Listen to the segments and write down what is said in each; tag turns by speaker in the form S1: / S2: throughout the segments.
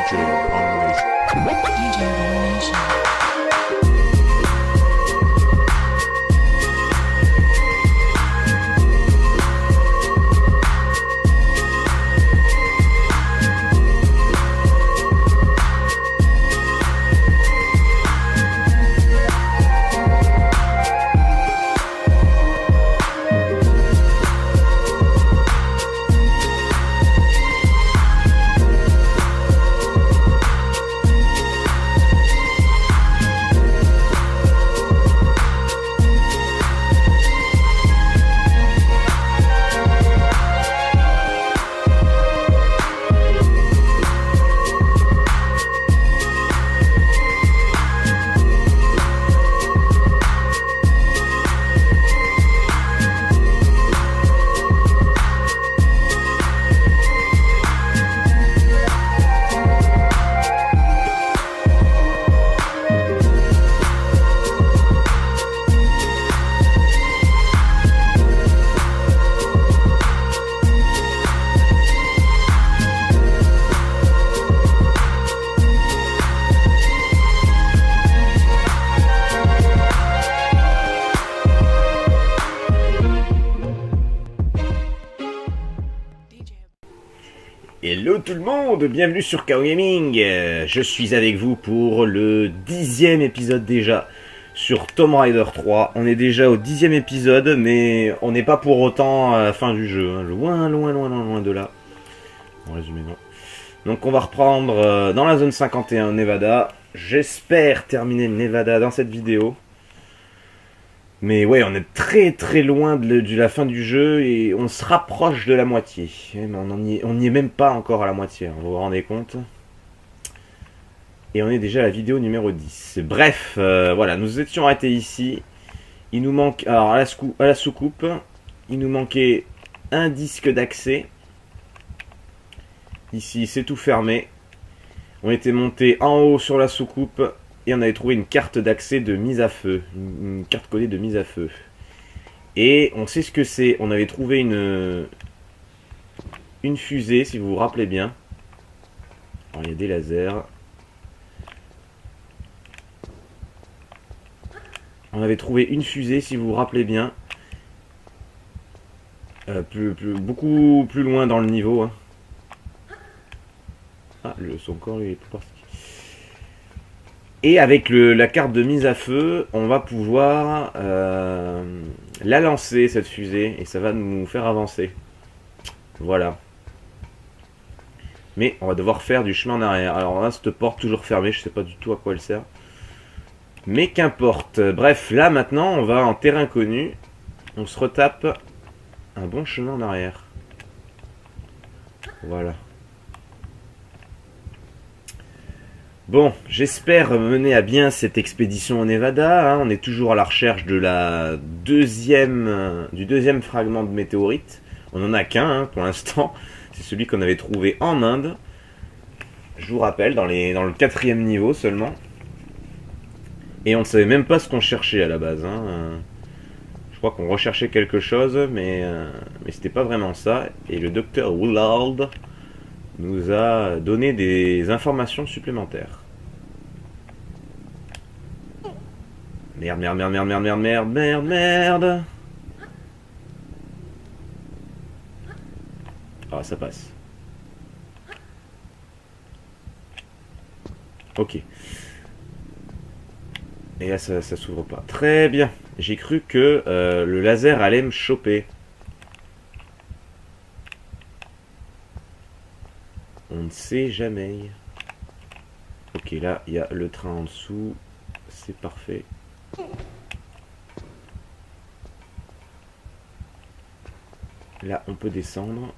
S1: DJ Abomination.
S2: DJ Abomination.
S3: Hello tout le monde, bienvenue sur KO Gaming. Je suis avec vous pour le 10e épisode déjà sur Tomb Raider 3. On est déjà au 10e épisode, mais on n'est pas pour autant à la fin du jeu, hein. Loin de là. En résumé, non. Donc on va reprendre dans la zone 51 Nevada. J'espère terminer le Nevada dans cette vidéo. Mais ouais, on est très loin de la fin du jeu et on se rapproche de la moitié. Mais on n'y est même pas encore à la moitié, hein, vous vous rendez compte. Et on est déjà à la vidéo numéro 10. Bref, voilà, nous étions arrêtés ici. Il nous manque, alors à la soucoupe, il nous manquait un disque d'accès. Ici, c'est tout fermé. On était monté en haut sur la soucoupe. Et on avait trouvé une carte d'accès de mise à feu. Une carte codée de mise à feu. Et on sait ce que c'est. On avait trouvé une fusée, si vous vous rappelez bien. Alors, il y a des lasers. On avait trouvé une fusée, si vous vous rappelez bien. Beaucoup plus loin dans le niveau. Hein. Ah, son corps il est plus parti. Et avec la carte de mise à feu, on va pouvoir la lancer, cette fusée, et ça va nous faire avancer. Voilà. Mais on va devoir faire du chemin en arrière. Alors là, cette porte toujours fermée, je sais pas du tout à quoi elle sert. Mais qu'importe. Bref, là maintenant, on va en terrain connu. On se retape un bon chemin en arrière. Voilà. Bon, j'espère mener à bien cette expédition au Nevada. Hein. On est toujours à la recherche de du deuxième fragment de météorite. On n'en a qu'un pour l'instant. C'est celui qu'on avait trouvé en Inde. Je vous rappelle, dans le 4e niveau seulement. Et on ne savait même pas ce qu'on cherchait à la base. Hein. Je crois qu'on recherchait quelque chose, mais c'était pas vraiment ça. Et le docteur Woolard nous a donné des informations supplémentaires. Merde. Ah, ça passe. Ok. Et là, ça s'ouvre pas. Très bien. J'ai cru que le laser allait me choper. On ne sait jamais. Ok, là, il y a le train en dessous. C'est parfait. Là, on peut descendre.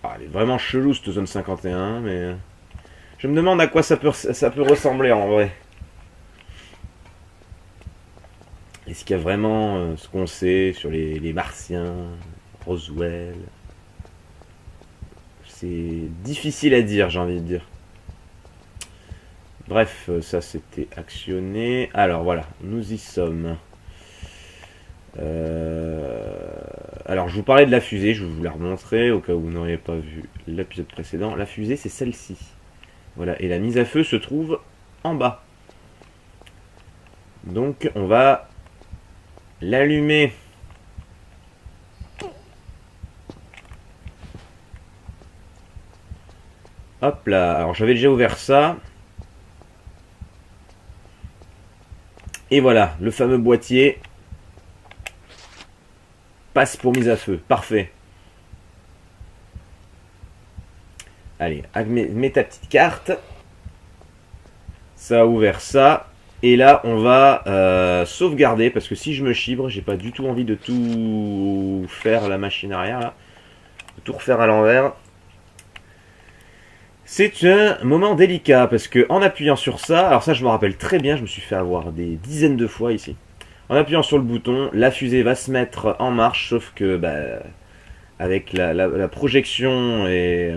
S3: Ah, elle est vraiment chelou, cette zone 51, mais... Je me demande à quoi ça peut ressembler, en vrai. Est-ce qu'il y a vraiment ce qu'on sait sur les Martiens, Roswell? C'est difficile à dire, j'ai envie de dire. Bref, ça c'était actionné. Alors voilà, nous y sommes. Alors, je vous parlais de la fusée, je vais vous la remontrer au cas où vous n'auriez pas vu l'épisode précédent. La fusée, c'est celle-ci. Voilà, et la mise à feu se trouve en bas. Donc, on va l'allumer. Hop là, alors j'avais déjà ouvert ça. Et voilà, le fameux boîtier passe pour mise à feu. Parfait. Allez, mets ta petite carte. Ça a ouvert ça. Et là, on va sauvegarder. Parce que si je me chibre, j'ai pas du tout envie de tout faire la machine arrière. Là. De tout refaire à l'envers. C'est un moment délicat. Parce que en appuyant sur ça, alors ça je me rappelle très bien, je me suis fait avoir des dizaines de fois ici. En appuyant sur le bouton, la fusée va se mettre en marche. Sauf que avec la projection et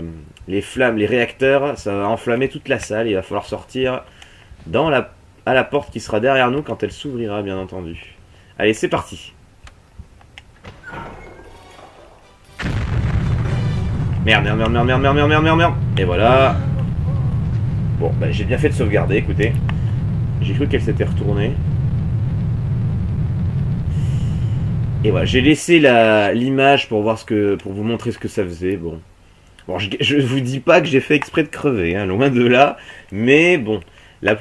S3: les flammes, les réacteurs, ça va enflammer toute la salle. Il va falloir sortir à la porte qui sera derrière nous quand elle s'ouvrira, bien entendu. Allez, c'est parti. Merde. Et voilà. Bon, j'ai bien fait de sauvegarder, écoutez. J'ai cru qu'elle s'était retournée. Et voilà, j'ai laissé l'image pour vous montrer ce que ça faisait. Bon, je vous dis pas que j'ai fait exprès de crever, hein, loin de là. Mais bon, la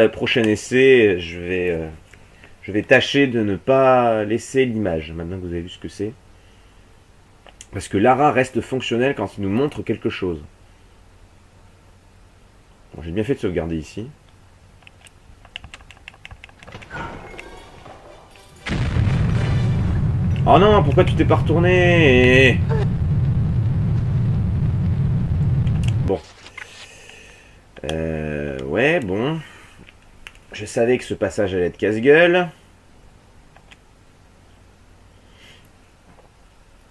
S3: prochaine essai, je vais tâcher de ne pas laisser l'image. Maintenant que vous avez vu ce que c'est, parce que Lara reste fonctionnelle quand il nous montre quelque chose. Bon, j'ai bien fait de sauvegarder ici. Oh non, pourquoi tu t'es pas retourné? Bon. Ouais, bon. Je savais que ce passage allait être casse-gueule.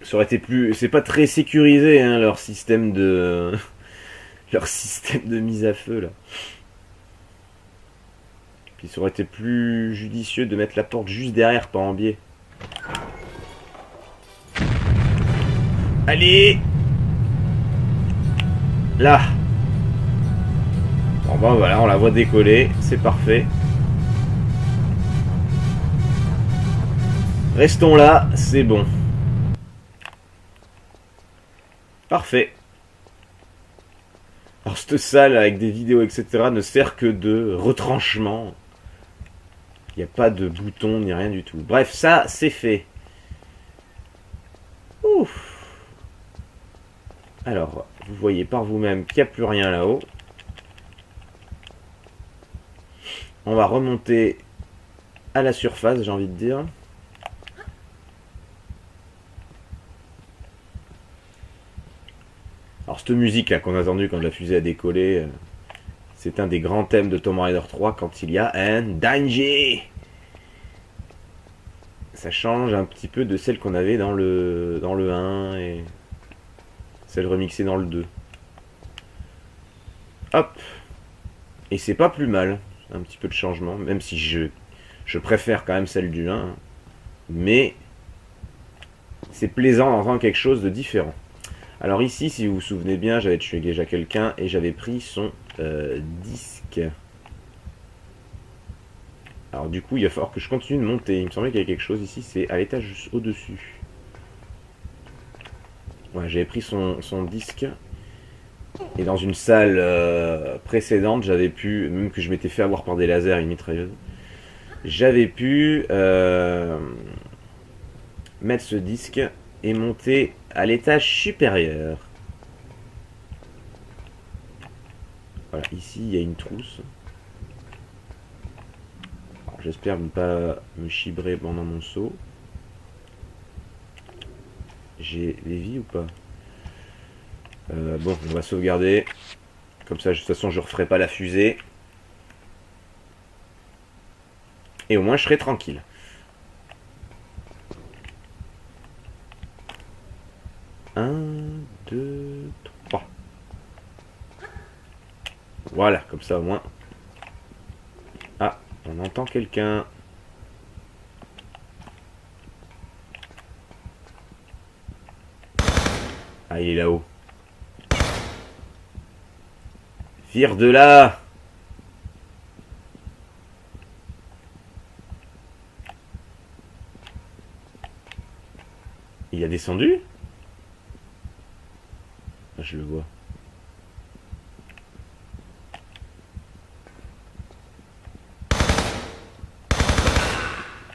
S3: Ça aurait été plus... C'est pas très sécurisé, hein, leur système de... leur système de mise à feu, là. Puis ça aurait été plus judicieux de mettre la porte juste derrière, pas en biais. Allez! Là! Bon ben voilà, on la voit décoller, c'est parfait. Restons là, c'est bon. Parfait. Alors cette salle avec des vidéos etc. ne sert que de retranchement. Il n'y a pas de bouton ni rien du tout. Bref, ça c'est fait. Ouf. Alors, vous voyez par vous-même qu'il n'y a plus rien là-haut. On va remonter à la surface, j'ai envie de dire. Alors cette musique là qu'on a entendue quand la fusée a décollé, c'est un des grands thèmes de Tomb Raider 3 quand il y a un danger. Ça change un petit peu de celle qu'on avait dans le 1 et celle remixée dans le 2. Hop. Et c'est pas plus mal. Un petit peu de changement. Même si je préfère quand même celle du 1. Mais c'est plaisant d'entendre quelque chose de différent. Alors ici, si vous vous souvenez bien, j'avais tué déjà quelqu'un et j'avais pris son disque. Alors du coup, il va falloir que je continue de monter. Il me semblait qu'il y avait quelque chose ici. C'est à l'étage juste au-dessus. Ouais, j'avais pris son disque. Et dans une salle précédente, j'avais pu, même que je m'étais fait avoir par des lasers et une mitrailleuse, j'avais pu mettre ce disque et monter à l'étage supérieur. Voilà, ici il y a une trousse. J'espère ne pas me chibrer pendant mon saut. J'ai des vies ou pas? Bon, on va sauvegarder. Comme ça, de toute façon, je ne referai pas la fusée. Et au moins, je serai tranquille. Un, deux, trois. Voilà, comme ça au moins. Ah, on entend quelqu'un. Ah, il est là-haut. Vire de là! Il a descendu? Ah, je le vois.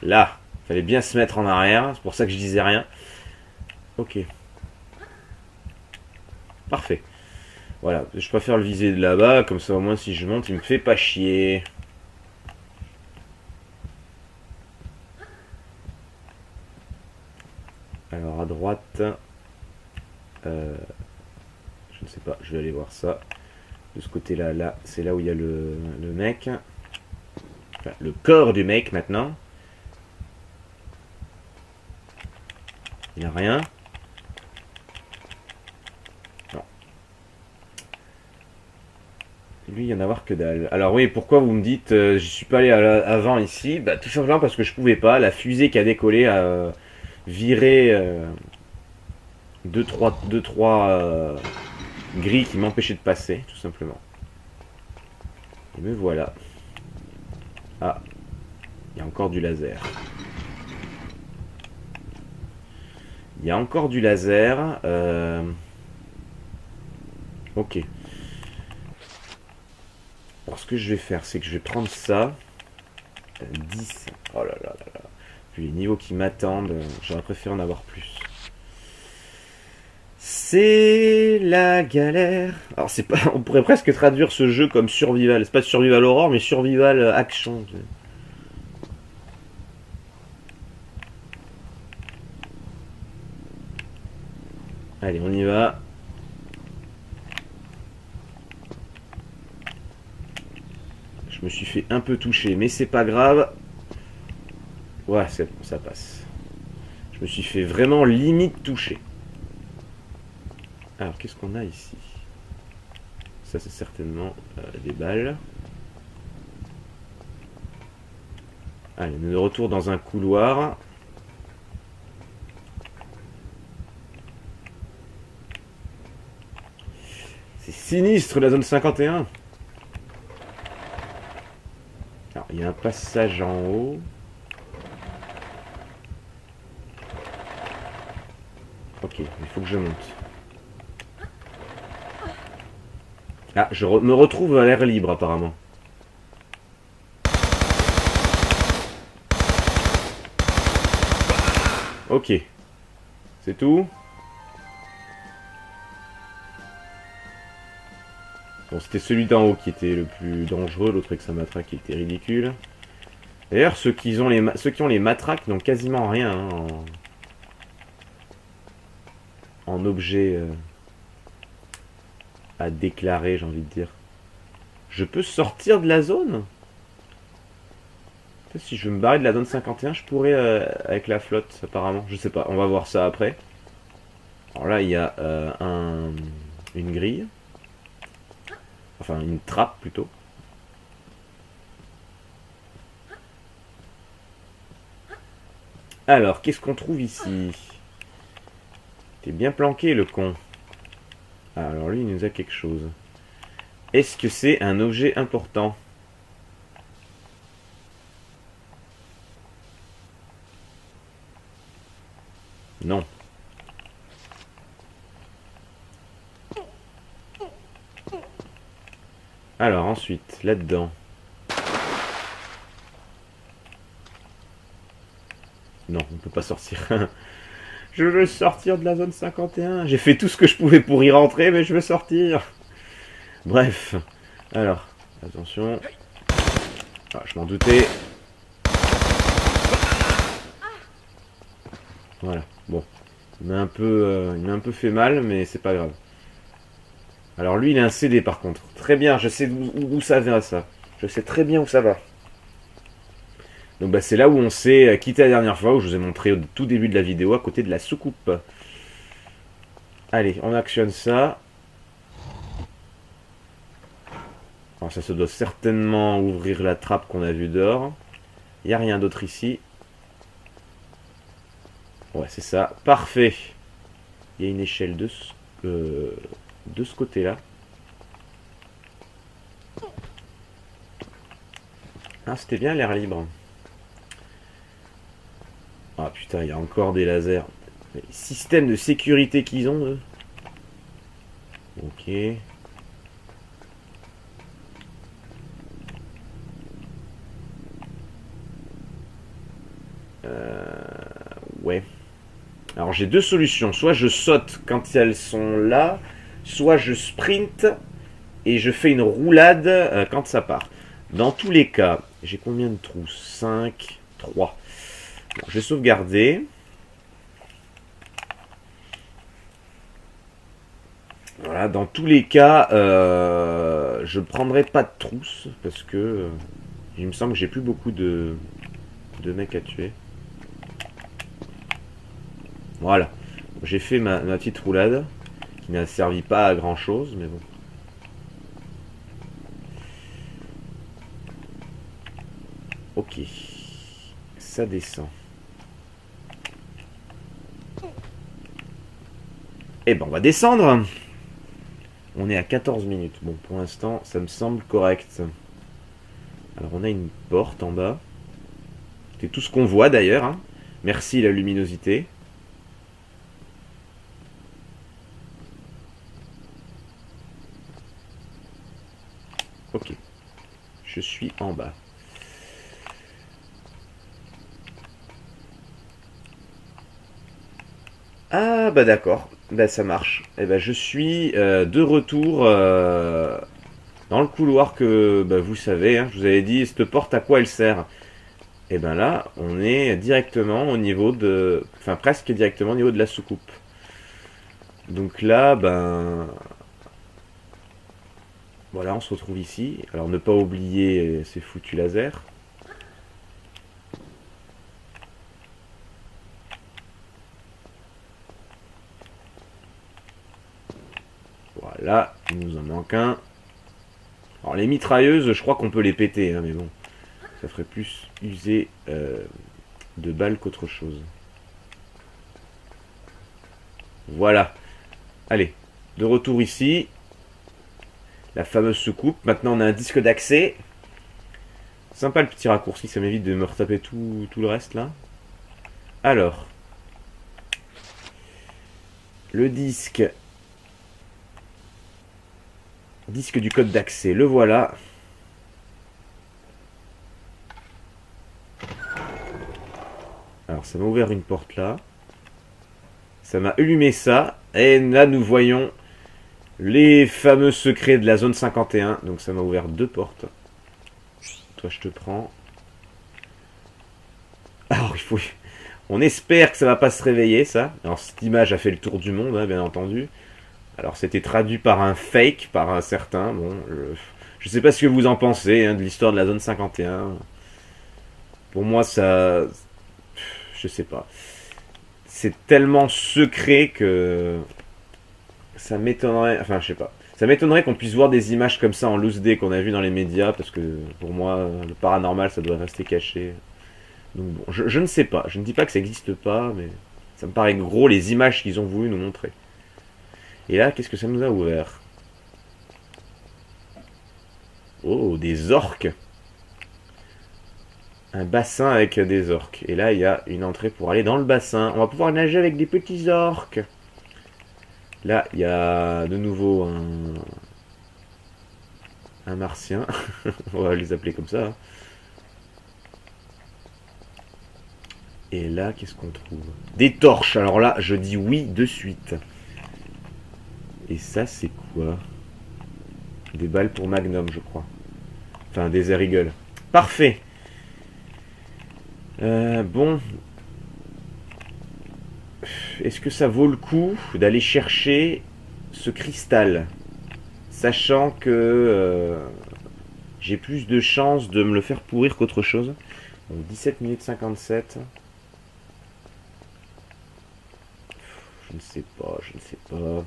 S3: Là, fallait bien se mettre en arrière, c'est pour ça que je disais rien. Ok. Parfait. Voilà, je préfère le viser de là-bas, comme ça au moins si je monte, il me fait pas chier. Alors à droite, je ne sais pas, je vais aller voir ça. De ce côté-là, là, c'est là où il y a le mec. Enfin, le corps du mec maintenant. Il n'y a rien. Non. Lui, il y en a voir que dalle. Alors oui, pourquoi vous me dites, je suis pas allé avant ici? Bah tout simplement parce que je pouvais pas. La fusée qui a décollé a viré 2-3 grilles qui m'empêchaient de passer, tout simplement. Et me voilà. Ah, il y a encore du laser. Il y a encore du laser. Ok. Alors ce que je vais faire, c'est que je vais prendre ça. 10. Oh là là là là. Puis les niveaux qui m'attendent, j'aurais préféré en avoir plus. C'est la galère. Alors c'est pas, on pourrait presque traduire ce jeu comme survival. C'est pas survival horror, mais survival action. Allez, on y va. Je me suis fait un peu toucher, mais c'est pas grave. Ouais, ça passe. Je me suis fait vraiment limite toucher. Alors, qu'est-ce qu'on a ici? Ça, c'est certainement des balles. Allez, on est de retour dans un couloir. C'est sinistre, la zone 51. Alors, il y a un passage en haut. Ok, il faut que je monte. Ah, je me retrouve à l'air libre, apparemment. Ok. C'est tout? Bon, c'était celui d'en haut qui était le plus dangereux, l'autre avec sa matraque qui était ridicule. D'ailleurs, ceux qui ont les matraques n'ont quasiment rien hein, en objet à déclarer, j'ai envie de dire. Je peux sortir de la zone? Peut-être si je veux me barrer de la zone 51, je pourrais avec la flotte, apparemment. Je sais pas, on va voir ça après. Alors là, il y a une grille. Enfin, une trappe plutôt. Alors, qu'est-ce qu'on trouve ici? T'es bien planqué, le con. Ah, alors lui, il nous a quelque chose. Est-ce que c'est un objet important? Non. Alors, ensuite, là-dedans. Non, on peut pas sortir. Je veux sortir de la zone 51. J'ai fait tout ce que je pouvais pour y rentrer, mais je veux sortir. Bref. Alors, attention. Ah, je m'en doutais. Voilà. Bon. Il m'a un peu fait mal, mais c'est pas grave. Alors lui, il a un CD par contre. Très bien, je sais où ça va ça. Je sais très bien où ça va. Donc bah, c'est là où on s'est quitté la dernière fois, où je vous ai montré au tout début de la vidéo, à côté de la soucoupe. Allez, on actionne ça. Alors ça se doit certainement ouvrir la trappe qu'on a vue dehors. Il n'y a rien d'autre ici. Ouais, c'est ça. Parfait. Il y a une échelle de ce côté-là. Ah, c'était bien l'air libre. Ah putain, il y a encore des lasers. Les systèmes de sécurité qu'ils ont, eux. Ok. Ouais. Alors j'ai deux solutions. Soit je saute quand elles sont là, soit je sprint et je fais une roulade quand ça part. Dans tous les cas, j'ai combien de trous? 5, 3. Bon, je vais sauvegarder. Voilà, dans tous les cas, je prendrai pas de trousse parce que il me semble que j'ai plus beaucoup de mecs à tuer. Voilà, j'ai fait ma petite roulade qui n'a servi pas à grand chose, mais bon. Ok, ça descend. Eh ben, on va descendre. On est à 14 minutes. Bon, pour l'instant, ça me semble correct. Alors, on a une porte en bas. C'est tout ce qu'on voit d'ailleurs. Hein. Merci la luminosité. Ok. Je suis en bas. Ah bah d'accord, bah ça marche. Et bah je suis de retour dans le couloir que bah, vous savez, hein, je vous avais dit cette porte à quoi elle sert. Et ben là on est directement au niveau de, enfin presque directement au niveau de la soucoupe. Donc là ben voilà, on se retrouve ici. Alors ne pas oublier ces foutus lasers. Voilà, il nous en manque un. Alors les mitrailleuses, je crois qu'on peut les péter, hein, mais bon, ça ferait plus user de balles qu'autre chose. Voilà. Allez, de retour ici. La fameuse soucoupe. Maintenant on a un disque d'accès. Sympa le petit raccourci, ça m'évite de me retaper tout le reste là. Alors. Le disque. Disque du code d'accès, le voilà. Alors ça m'a ouvert une porte là. Ça m'a allumé ça. Et là nous voyons les fameux secrets de la zone 51. Donc ça m'a ouvert deux portes. Toi je te prends. Alors il faut... On espère que ça va pas se réveiller ça. Alors cette image a fait le tour du monde, hein, bien entendu. Alors c'était traduit par un fake, par un certain. Bon, je sais pas ce que vous en pensez hein, de l'histoire de la zone 51. Pour moi ça... Je sais pas. C'est tellement secret que... Ça m'étonnerait... Enfin je sais pas. Ça m'étonnerait qu'on puisse voir des images comme ça en loose day qu'on a vu dans les médias. Parce que pour moi, le paranormal ça doit rester caché. Donc bon, je ne sais pas. Je ne dis pas que ça n'existe pas, mais... Ça me paraît gros les images qu'ils ont voulu nous montrer. Et là, qu'est-ce que ça nous a ouvert? Oh, des orques. Un bassin avec des orques. Et là, il y a une entrée pour aller dans le bassin. On va pouvoir nager avec des petits orques. Là, il y a de nouveau un martien. On va les appeler comme ça. Et là, qu'est-ce qu'on trouve? Des torches. Alors là, je dis oui de suite. Et ça, c'est quoi? Des balles pour Magnum, je crois. Enfin, des Air Eagle. Parfait. Bon. Est-ce que ça vaut le coup d'aller chercher ce cristal? Sachant que j'ai plus de chances de me le faire pourrir qu'autre chose. Donc 17 minutes 57. Je ne sais pas, je ne sais pas.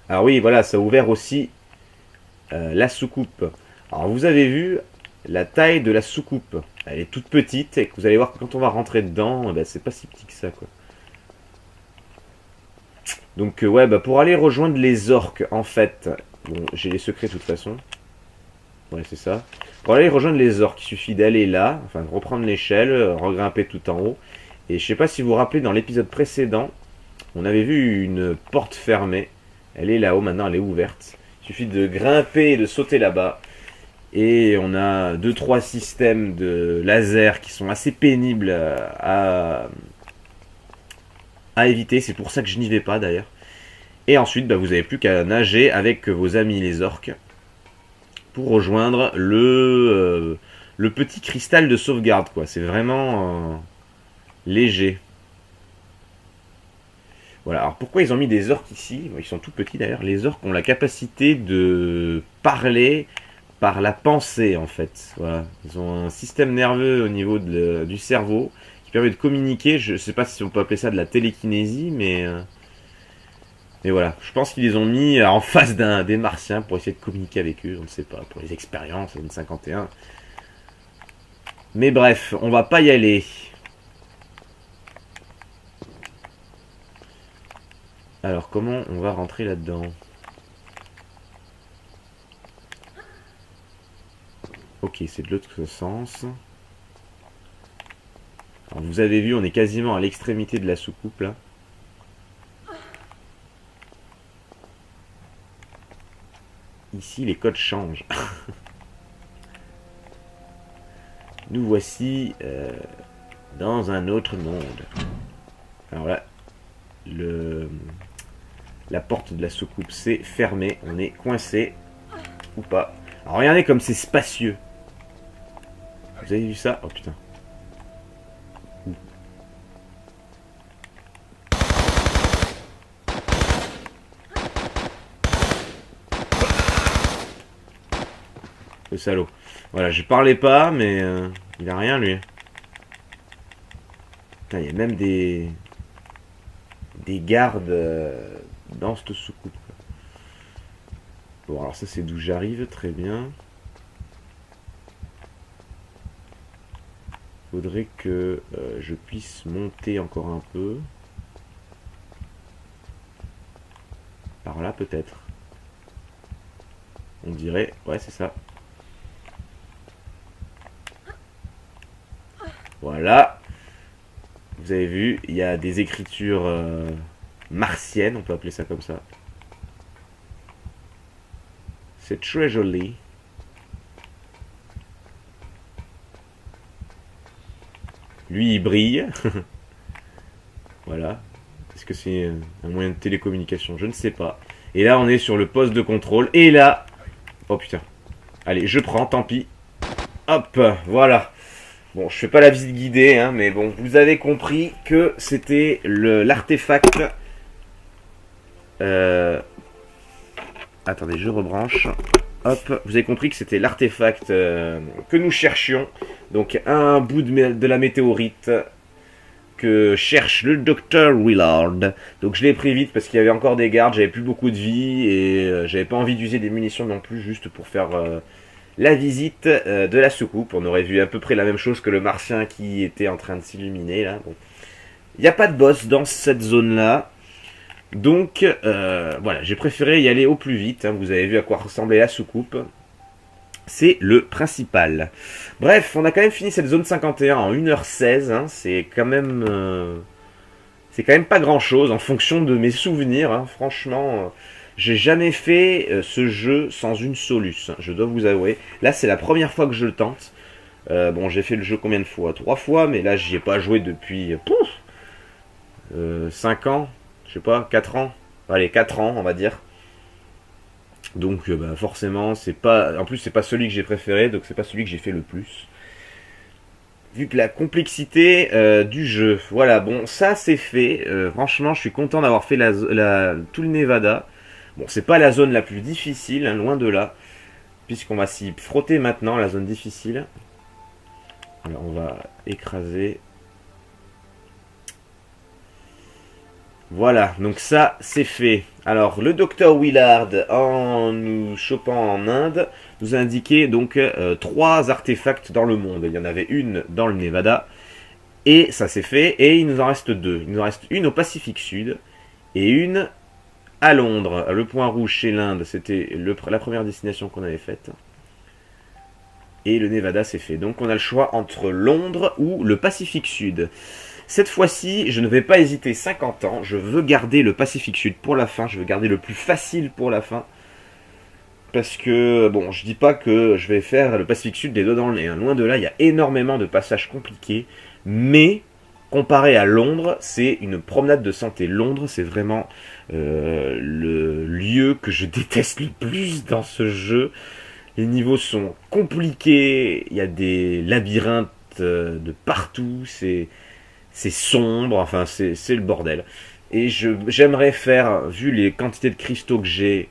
S3: Alors oui, voilà, ça a ouvert aussi la soucoupe. Alors vous avez vu la taille de la soucoupe. Elle est toute petite et que vous allez voir que quand on va rentrer dedans, ben, c'est pas si petit que ça, quoi. Donc ouais, bah pour aller rejoindre les orques, en fait, bon, j'ai les secrets de toute façon. Ouais, c'est ça. Pour aller rejoindre les orques, il suffit d'aller là, enfin de reprendre l'échelle, regrimper tout en haut. Et je sais pas si vous vous rappelez, dans l'épisode précédent, on avait vu une porte fermée. Elle est là-haut, maintenant elle est ouverte. Il suffit de grimper et de sauter là-bas. Et on a 2-3 systèmes de laser qui sont assez pénibles à éviter. C'est pour ça que je n'y vais pas d'ailleurs. Et ensuite, bah, vous n'avez plus qu'à nager avec vos amis les orques pour rejoindre le petit cristal de sauvegarde, quoi. C'est vraiment léger. Voilà, alors pourquoi ils ont mis des orques ici? Ils sont tout petits d'ailleurs. Les orques ont la capacité de parler par la pensée, en fait. Voilà. Ils ont un système nerveux au niveau du cerveau qui permet de communiquer. Je ne sais pas si on peut appeler ça de la télékinésie, mais voilà. Je pense qu'ils les ont mis en face des martiens pour essayer de communiquer avec eux. On ne sait pas, pour les expériences, zone 51. Mais bref, on va pas y aller. Alors, comment on va rentrer là-dedans? Ok, c'est de l'autre sens. Alors, vous avez vu, on est quasiment à l'extrémité de la soucoupe, là. Ici, les codes changent. Nous voici dans un autre monde. Alors là, la porte de la soucoupe s'est fermée. On est coincé. Ou pas. Alors regardez comme c'est spacieux. Vous avez vu ça? Oh putain. Le salaud. Voilà, je parlais pas, mais il a rien lui. Putain, il y a même des gardes dans cette soucoupe. Bon, alors ça c'est d'où j'arrive, très bien. Faudrait que je puisse monter encore un peu. Par là peut-être. On dirait, ouais c'est ça. Voilà. Vous avez vu, il y a des écritures martiennes, on peut appeler ça comme ça. C'est très joli. Lui, il brille. Voilà. Est-ce que c'est un moyen de télécommunication? Je ne sais pas. Et là, on est sur le poste de contrôle. Et là... Oh putain. Allez, je prends, tant pis. Hop, voilà. Bon, je fais pas la visite guidée, hein, mais bon, vous avez compris que c'était l'artefact. Attendez, je rebranche. Hop, vous avez compris que c'était l'artefact que nous cherchions. Donc, un bout de la météorite que cherche le docteur Willard. Donc, je l'ai pris vite parce qu'il y avait encore des gardes, j'avais plus beaucoup de vie et j'avais pas envie d'user des munitions non plus, juste pour faire la visite de la soucoupe. On aurait vu à peu près la même chose que le martien qui était en train de s'illuminer là. Bon. Il n'y a pas de boss dans cette zone-là. Donc, voilà, j'ai préféré y aller au plus vite. Hein. Vous avez vu à quoi ressemblait la soucoupe. C'est le principal. Bref, on a quand même fini cette zone 51 en 1h16. Hein. C'est quand même pas grand-chose en fonction de mes souvenirs. Hein. Franchement, j'ai jamais fait ce jeu sans une soluce. Hein, je dois vous avouer. Là, c'est la première fois que je le tente. Bon, j'ai fait le jeu combien de fois? 3 fois, mais là, j'y ai pas joué depuis 5 ans. Je sais pas, 4 ans. Allez, 4 ans, on va dire. Donc, bah, forcément, c'est pas... En plus, c'est pas celui que j'ai préféré, donc c'est pas celui que j'ai fait le plus. Vu que la complexité du jeu... Voilà, bon, ça, c'est fait. Franchement, je suis content d'avoir fait tout le Nevada. Bon, c'est pas la zone la plus difficile, hein, loin de là. Puisqu'on va s'y frotter maintenant, la zone difficile. Alors, on va écraser... Voilà, donc ça, c'est fait. Alors, le docteur Willard, en nous chopant en Inde, nous a indiqué donc 3 artefacts dans le monde. Il y en avait une dans le Nevada, et ça c'est fait, et il nous en reste 2. Il nous en reste une au Pacifique Sud, et une à Londres. Le point rouge chez l'Inde, c'était la première destination qu'on avait faite. Et le Nevada, c'est fait. Donc on a le choix entre Londres ou le Pacifique Sud. Cette fois-ci, je ne vais pas hésiter 50 ans. Je veux garder le Pacifique Sud pour la fin. Je veux garder le plus facile pour la fin. Parce que, bon, je dis pas que je vais faire le Pacifique Sud des doigts dans le nez. Hein. Loin de là, il y a énormément de passages compliqués. Mais, comparé à Londres, c'est une promenade de santé. Londres, c'est vraiment le lieu que je déteste le plus dans ce jeu. Les niveaux sont compliqués. Il y a des labyrinthes de partout. C'est sombre. Enfin, c'est le bordel. Et j'aimerais faire, vu les quantités de cristaux que j'ai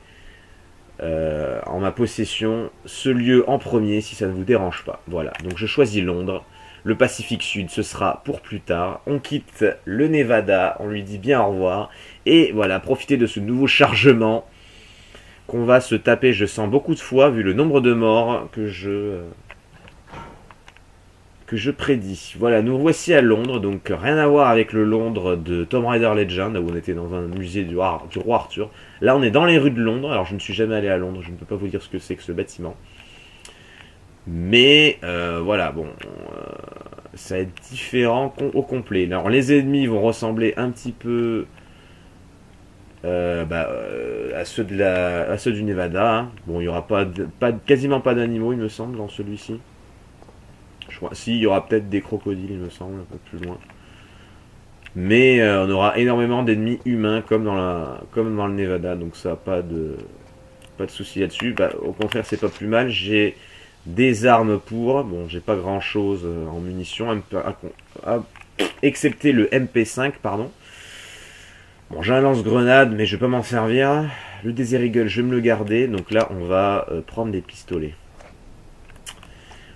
S3: en ma possession, ce lieu en premier, si ça ne vous dérange pas. Voilà, donc je choisis Londres. Le Pacifique Sud, ce sera pour plus tard. On quitte le Nevada, on lui dit bien au revoir. Et voilà, profitez de ce nouveau chargement qu'on va se taper, je sens, beaucoup de fois, vu le nombre de morts que je prédis. Voilà, nous voici à Londres, donc rien à voir avec le Londres de Tomb Raider Legend, où on était dans un musée du roi Arthur. Là, on est dans les rues de Londres. Alors, je ne suis jamais allé à Londres, je ne peux pas vous dire ce que c'est que ce bâtiment. Mais, voilà, bon, ça va être différent au complet. Alors, les ennemis vont ressembler un petit peu à ceux du Nevada. Hein. Bon, il n'y aura quasiment pas d'animaux, il me semble, dans celui-ci. Si, il y aura peut-être des crocodiles, il me semble, un peu plus loin. Mais on aura énormément d'ennemis humains, comme dans le Nevada, donc ça n'a pas de souci là-dessus. Bah, au contraire, c'est pas plus mal. J'ai des armes pour. Bon, j'ai pas grand-chose en munitions, excepté le MP5, pardon. Bon, j'ai un lance-grenade, mais je vais pas m'en servir. Le Desert Eagle, je vais me le garder. Donc là, on va prendre des pistolets.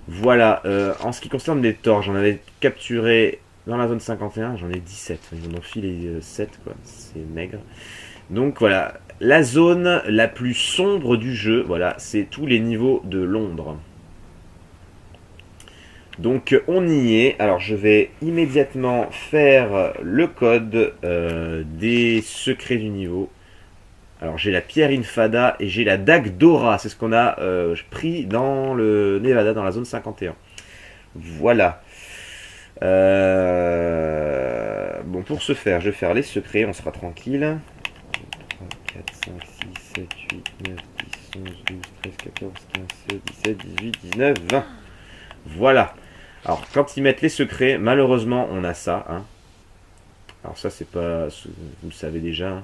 S3: Voilà, en ce qui concerne les torches, j'en avais capturé dans la zone 51, j'en ai 17. Ils en ont filé 7, quoi. C'est maigre. Donc voilà, la zone la plus sombre du jeu, voilà, c'est tous les niveaux de Londres. Donc on y est. Alors je vais immédiatement faire le code des secrets du niveau. Alors j'ai la pierre Infada et j'ai la dague Dora. C'est ce qu'on a pris dans le Nevada, dans la zone 51. Voilà. Bon, pour ce faire, je vais faire les secrets, on sera tranquille. 3, 4, 5, 6, 7, 8, 9, 10, 11, 12, 13, 14, 15, 16, 17, 18, 19, 20. Voilà. Alors, quand ils mettent les secrets, malheureusement, on a ça. Hein. Alors ça, c'est pas... Vous le savez déjà. Hein.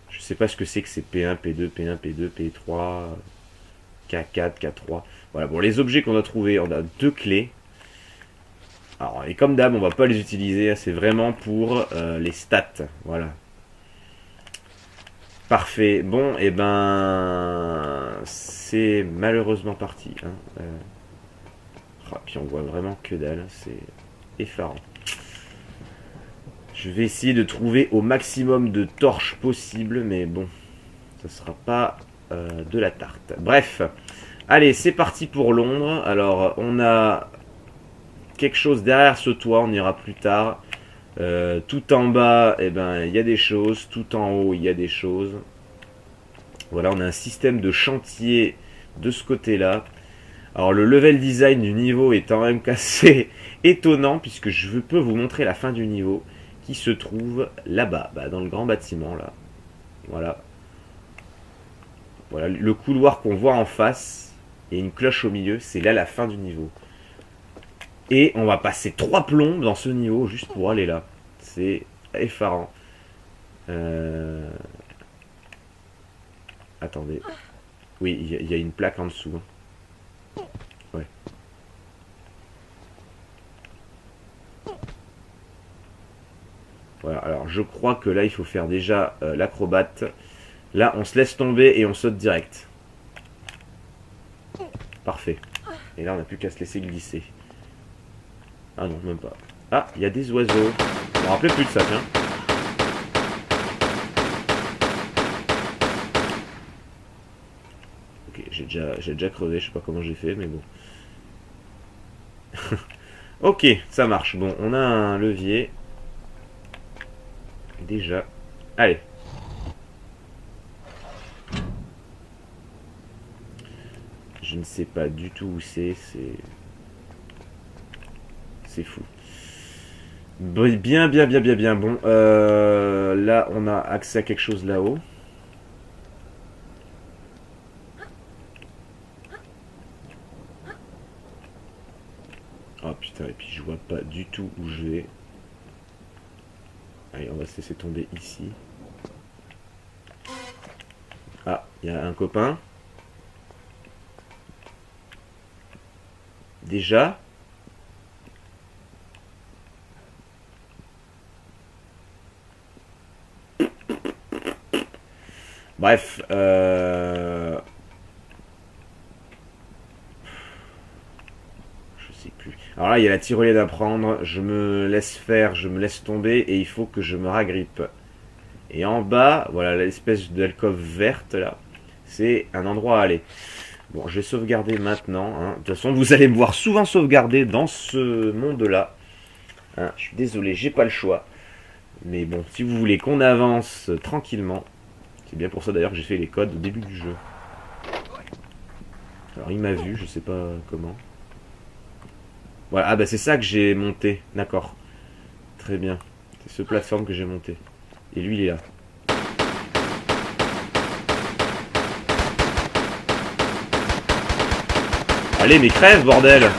S3: Je sais pas ce que c'est que c'est P1, P2, P1, P2, P3, K4, K3. Voilà, bon, les objets qu'on a trouvés, on a 2 clés. Alors, et comme d'hab, on va pas les utiliser, hein, c'est vraiment pour les stats. Voilà. Parfait. Bon, et ben, c'est malheureusement parti. Hein. Puis on voit vraiment que dalle, c'est effarant. Je vais essayer de trouver au maximum de torches possible, mais bon, ça sera pas de la tarte. Bref, allez, c'est parti pour Londres. Alors, on a quelque chose derrière ce toit, on ira plus tard. Tout en bas, eh ben, il y a des choses. Tout en haut, il y a des choses. Voilà, on a un système de chantier de ce côté-là. Alors, le level design du niveau est quand même assez étonnant, puisque je peux vous montrer la fin du niveau, qui se trouve là-bas, dans le grand bâtiment, là. Voilà. Voilà, le couloir qu'on voit en face, et une cloche au milieu, c'est là la fin du niveau. Et on va passer 3 plombes dans ce niveau juste pour aller là. C'est effarant. Attendez. Oui, il y a une plaque en dessous. Ouais. Voilà, alors je crois que là il faut faire déjà l'acrobate. Là on se laisse tomber et on saute direct. Parfait. Et là on n'a plus qu'à se laisser glisser. Ah non, même pas. Ah, il y a des oiseaux. Je me rappelais plus de ça, tiens. Ok, j'ai déjà crevé, je sais pas comment j'ai fait, mais bon. Ok, ça marche. Bon, on a un levier. Déjà. Allez. Je ne sais pas du tout où c'est. C'est fou. Bien, bien, bien, bien, bien. Bon, là, on a accès à quelque chose là-haut. Oh putain, et puis je vois pas du tout où je vais. Allez, on va se laisser tomber ici. Ah, il y a un copain. Déjà. Bref, je sais plus. Alors là, il y a la tyrolienne à prendre. Je me laisse faire, je me laisse tomber et il faut que je me ragrippe. Et en bas, voilà l'espèce d'alcôve verte là. C'est un endroit à aller. Bon, je vais sauvegarder maintenant. Hein. De toute façon, vous allez me voir souvent sauvegarder dans ce monde-là. Hein, je suis désolé, j'ai pas le choix. Mais bon, si vous voulez qu'on avance tranquillement, c'est bien pour ça d'ailleurs que j'ai fait les codes au début du jeu. Alors il m'a vu, je sais pas comment. Voilà, ah bah c'est ça que j'ai monté, d'accord. Très bien, c'est ce plateforme que j'ai monté. Et lui il est là. Allez mais crève bordel.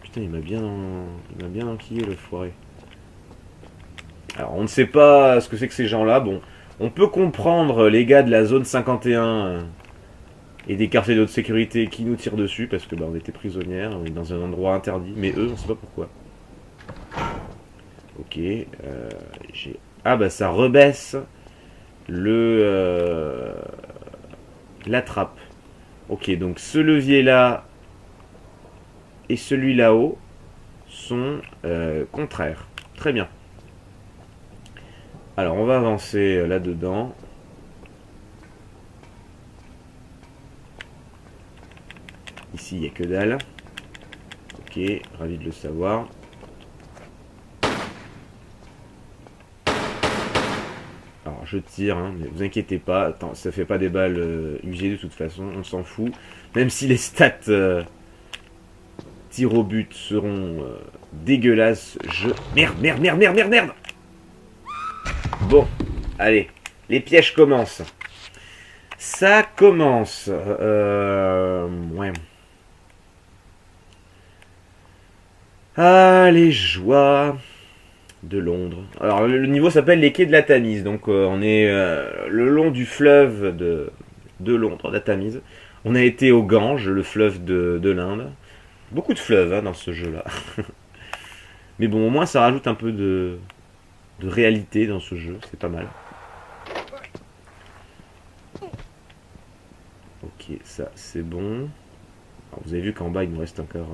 S3: Putain il m'a bien enquillé le foiré. Alors on ne sait pas ce que c'est que ces gens là, bon. On peut comprendre les gars de la zone 51 et des quartiers de sécurité qui nous tirent dessus parce que bah, on était prisonnières, on est dans un endroit interdit, mais eux on sait pas pourquoi. Ok, j'ai... Ah bah ça rebaisse le... la trappe. Ok, donc ce levier là et celui là-haut sont contraires. Très bien. Alors on va avancer là-dedans. Ici il n'y a que dalle. Ok, ravi de le savoir. Alors je tire, hein, mais vous inquiétez pas, attends, ça fait pas des balles usées de toute façon, on s'en fout. Même si les stats tir au but seront dégueulasses, je... Merde, merde, merde, merde, merde, merde. Bon, allez, les pièges commencent. Ça commence. Ouais. Ah, les joies de Londres. Alors, le niveau s'appelle les quais de la Tamise. Donc, on est le long du fleuve de Londres, la Tamise. On a été au Gange, le fleuve de l'Inde. Beaucoup de fleuves hein, dans ce jeu-là. Mais bon, au moins, ça rajoute un peu de réalité dans ce jeu. C'est pas mal. Ok, ça c'est bon. Alors, vous avez vu qu'en bas il nous reste encore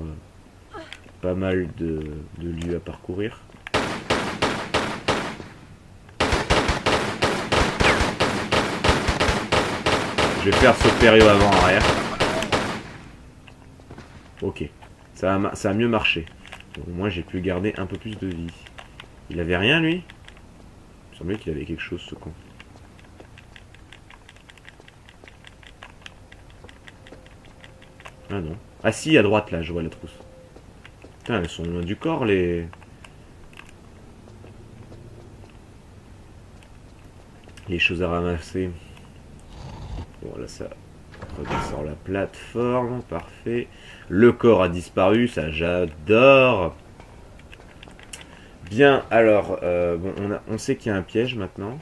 S3: pas mal de lieux à parcourir. Je vais faire ce période avant-arrière. Ok, ça a mieux marché. Donc, au moins j'ai pu garder un peu plus de vie. Il avait rien lui? Il me semblait qu'il avait quelque chose ce con. Ah non. Ah si, à droite là, je vois la trousse. Putain, elles sont loin du corps les choses à ramasser. Bon là ça redescend la plateforme, parfait. Le corps a disparu, ça j'adore. Bien, alors, bon, on sait qu'il y a un piège maintenant.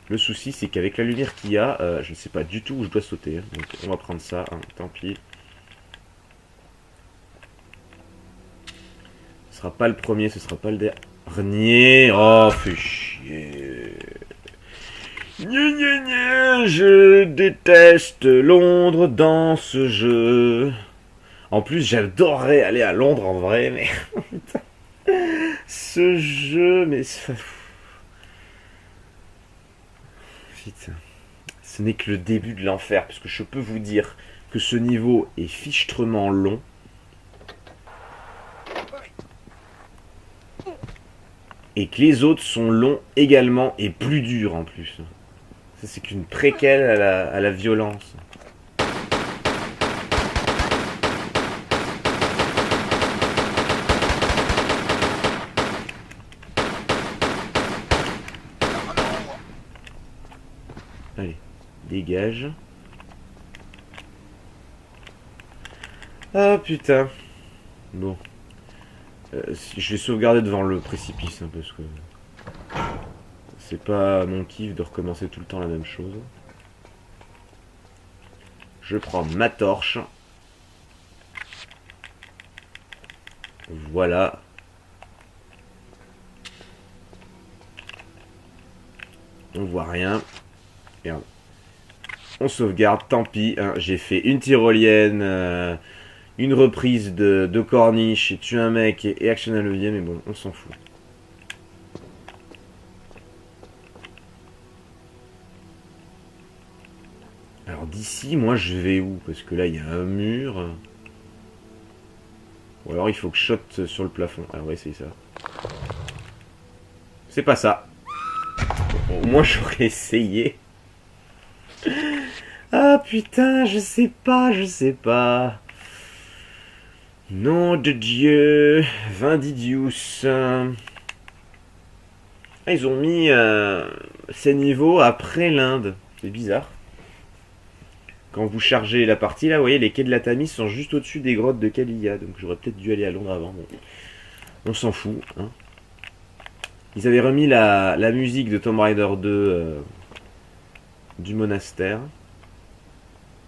S3: Le souci, c'est qu'avec la lumière qu'il y a, je ne sais pas du tout où je dois sauter. Hein. Donc, on va prendre ça, hein, tant pis. Ce sera pas le premier, ce sera pas le dernier. Oh, fais chier. Gna, gna, gna, je déteste Londres dans ce jeu. En plus, j'adorerais aller à Londres en vrai, mais... ce jeu, mais... Putain. Ce n'est que le début de l'enfer, parce que je peux vous dire que ce niveau est fichtrement long. Et que les autres sont longs également et plus durs en plus. Ça c'est qu'une préquelle à la violence. Allez, dégage. Ah putain. Bon. Je vais sauvegarder devant le précipice, hein, parce que c'est pas mon kiff de recommencer tout le temps la même chose. Je prends ma torche. Voilà. On voit rien. Merde. On sauvegarde, tant pis. Hein, j'ai fait une tyrolienne, une reprise de corniche, et tuer un mec et action à levier, mais bon, on s'en fout. Alors d'ici, moi je vais où? Parce que là il y a un mur. Ou alors il faut que je saute sur le plafond. Alors on va essayer ça. C'est pas ça. Au moins j'aurais essayé. Ah putain, je sais pas. Nom de Dieu, Vindidius. Ah, ils ont mis ces niveaux après l'Inde. C'est bizarre. Quand vous chargez la partie, là, vous voyez, les quais de la Tamise sont juste au-dessus des grottes de Kalia. Donc j'aurais peut-être dû aller à Londres avant. Bon. On s'en fout. Hein. Ils avaient remis la musique de Tomb Raider 2 du monastère.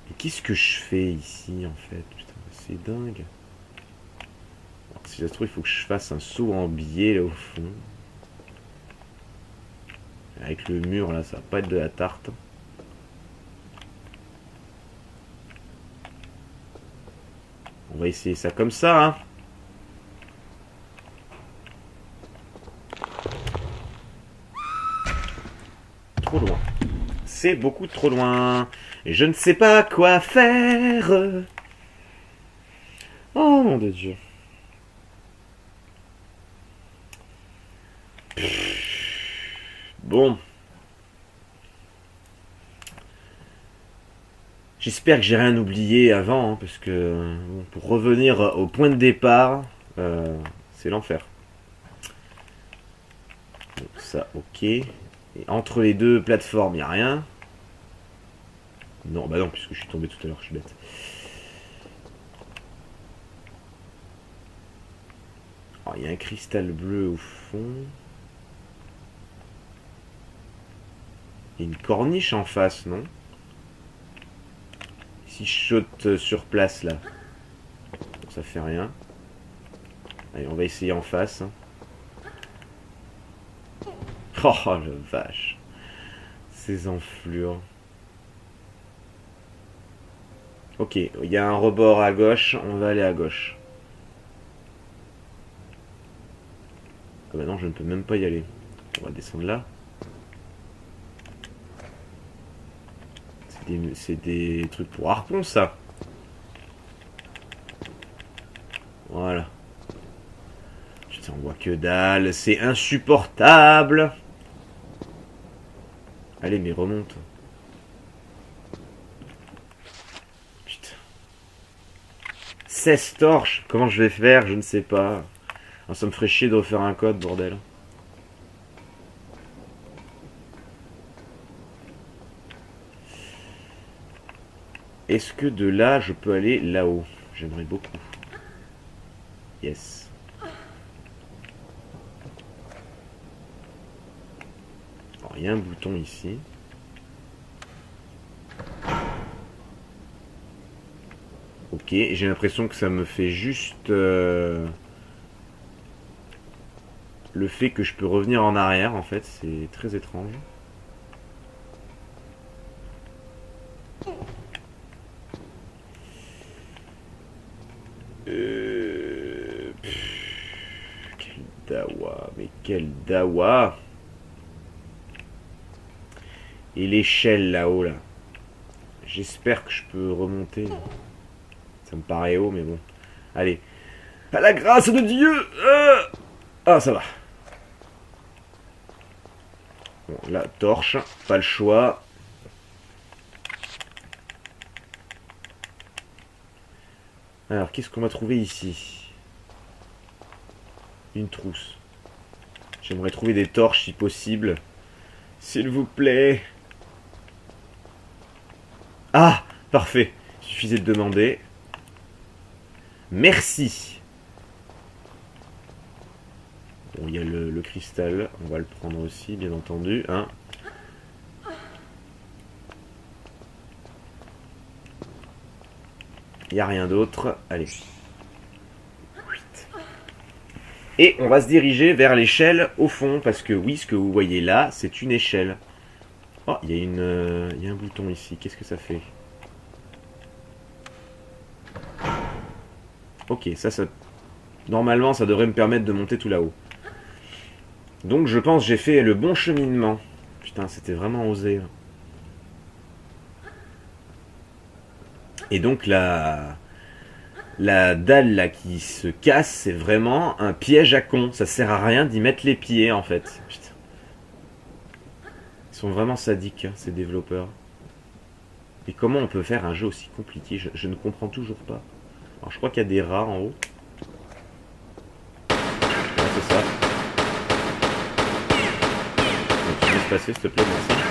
S3: Et qu'est-ce que je fais ici, en fait? Putain, c'est dingue. Alors, si ça se trouve, il faut que je fasse un saut en biais, là, au fond. Avec le mur, là, ça va pas être de la tarte. On va essayer ça comme ça, hein. Trop loin. C'est beaucoup trop loin. Et je ne sais pas quoi faire. Oh mon Dieu. Bon. J'espère que j'ai rien oublié avant, hein, parce que bon, pour revenir au point de départ, c'est l'enfer. Bon, ça, ok. Et entre les deux plateformes, il n'y a rien. Non, bah non, puisque je suis tombé tout à l'heure, je suis bête. Alors, il y a un cristal bleu au fond. Il y a une corniche en face, non? Si je saute sur place, là. Bon, ça fait rien. Allez, on va essayer en face. Hein. Oh, la vache. Ces enflures. Ok, il y a un rebord à gauche, on va aller à gauche. Ah bah non, je ne peux même pas y aller. On va descendre là. C'est des trucs pour harpon, ça. Voilà. Putain, on voit que dalle, c'est insupportable. Allez, mais remonte. 16 torches. Comment je vais faire? Je ne sais pas. Oh, ça me ferait chier de refaire un code, bordel. Est-ce que de là, je peux aller là-haut? J'aimerais beaucoup. Yes. Alors, il y a un bouton ici. Ok, j'ai l'impression que ça me fait juste le fait que je peux revenir en arrière, en fait, c'est très étrange. Quel dawa, mais quel dawa. Et l'échelle là-haut, là. J'espère que je peux remonter. Ça me paraît haut, mais bon. Allez. À la grâce de Dieu. Ah, ça va. Bon, la torche, pas le choix. Alors, qu'est-ce qu'on va trouver ici? Une trousse. J'aimerais trouver des torches si possible. S'il vous plaît. Ah, parfait. Il suffisait de demander. Merci. Bon, il y a le cristal. On va le prendre aussi, bien entendu. Hein. Il n'y a rien d'autre. Allez. Et on va se diriger vers l'échelle au fond. Parce que oui, ce que vous voyez là, c'est une échelle. Oh, il y a un bouton ici. Qu'est-ce que ça fait? Ok, ça... Normalement, ça devrait me permettre de monter tout là-haut. Donc je pense que j'ai fait le bon cheminement. Putain, c'était vraiment osé. Et donc la dalle là qui se casse, c'est vraiment un piège à con. Ça sert à rien d'y mettre les pieds en fait. Putain. Ils sont vraiment sadiques, hein, ces développeurs. Et comment on peut faire un jeu aussi compliqué? Je ne comprends toujours pas. Alors je crois qu'il y a des rats en haut. Ouais, c'est ça. Donc, tu laisses passer s'il te plaît, merci.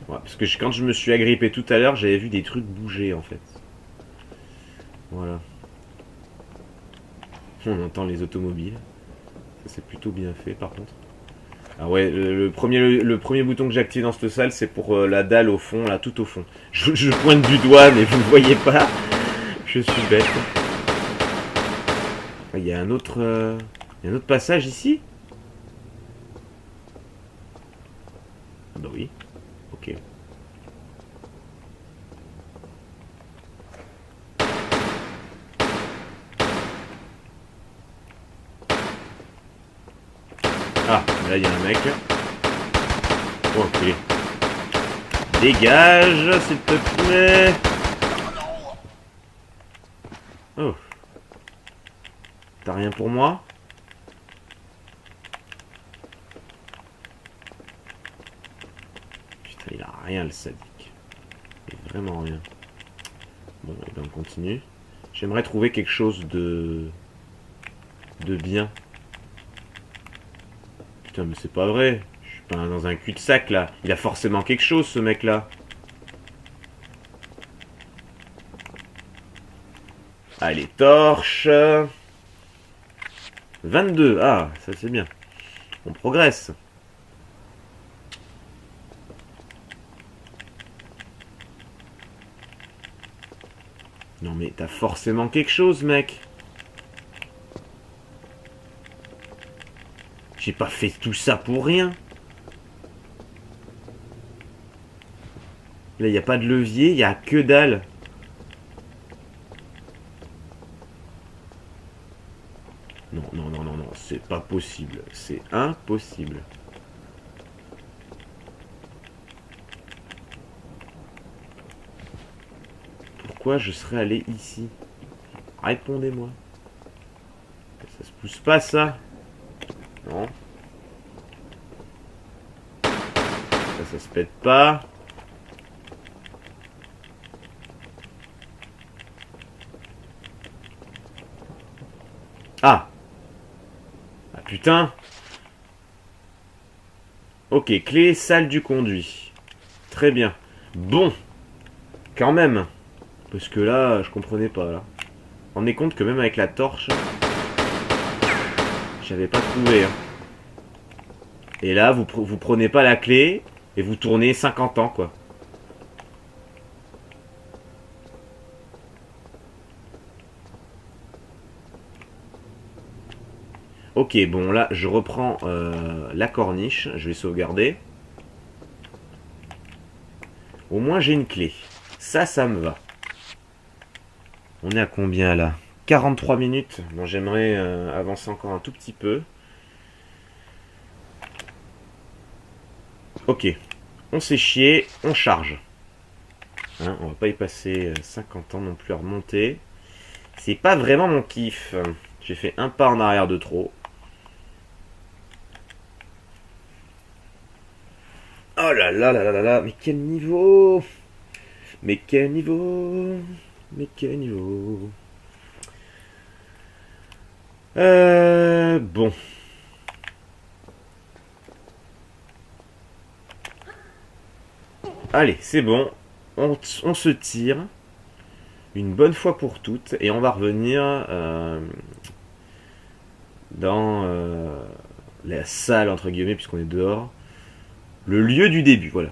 S3: Ouais, parce que quand je me suis agrippé tout à l'heure, j'avais vu des trucs bouger en fait. Voilà. On entend les automobiles. Ça c'est plutôt bien fait par contre. Ah ouais, le premier bouton que j'ai activé dans cette salle, c'est pour la dalle au fond, là, tout au fond. Je pointe du doigt, mais vous ne voyez pas. Je suis bête. Il y a un autre passage ici? Ah bah oui. Ok. Ah, là il y a un mec. Oh, ok. Dégage, s'il te plaît. Oh. T'as rien pour moi? Putain, il a rien le sadique. Il a vraiment rien. Bon, et ben on continue. J'aimerais trouver quelque chose de bien. Putain, mais c'est pas vrai. Je suis pas dans un cul-de-sac là. Il a forcément quelque chose ce mec là. Allez, torche. 22. Ah, ça c'est bien. On progresse. Non mais t'as forcément quelque chose, mec. J'ai pas fait tout ça pour rien. Là, il n'y a pas de levier, il n'y a que dalle. Non, non, non, non, non, c'est pas possible. C'est impossible. Pourquoi je serais allé ici? Répondez-moi. Ça se pousse pas, ça? Non. Ça se pète pas. Ah! Ah putain! Ok, clé, salle du conduit. Très bien. Bon. Quand même. Parce que là, je comprenais pas, là. On est compte que même avec la torche, j'avais pas trouvé. Hein. Et là, vous prenez pas la clé et vous tournez 50 ans, quoi. Ok, bon, là, je reprends la corniche. Je vais sauvegarder. Au moins, j'ai une clé. Ça me va. On est à combien, là? 43 minutes. Bon, j'aimerais avancer encore un tout petit peu. Ok. On s'est chié. On charge. Hein, on va pas y passer 50 ans non plus à remonter. C'est pas vraiment mon kiff. J'ai fait un pas en arrière de trop. là là là là là là, mais quel niveau! Mais quel niveau! Mais quel niveau! Bon. Allez, c'est bon. On se tire une bonne fois pour toutes et on va revenir dans la salle entre guillemets puisqu'on est dehors. Le lieu du début, voilà.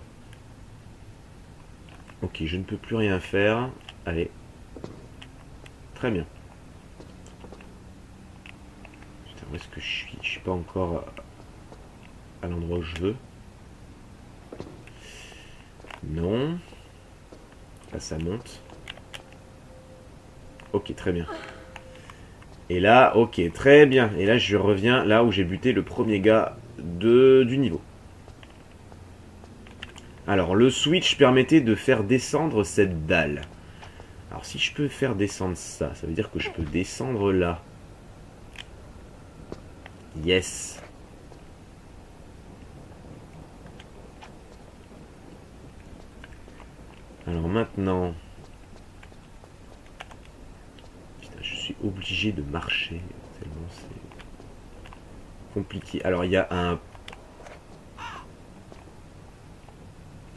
S3: Ok, je ne peux plus rien faire. Allez. Très bien. Putain, où est-ce que je suis? Je suis pas encore à l'endroit où je veux. Non. Là, ça monte. Ok, très bien. Et là, ok, très bien. Et là, je reviens là où j'ai buté le premier gars du niveau. Alors, le switch permettait de faire descendre cette dalle. Alors, si je peux faire descendre ça, ça veut dire que je peux descendre là. Yes. Alors maintenant... Putain, je suis obligé de marcher. Tellement c'est compliqué. Alors, il y a un...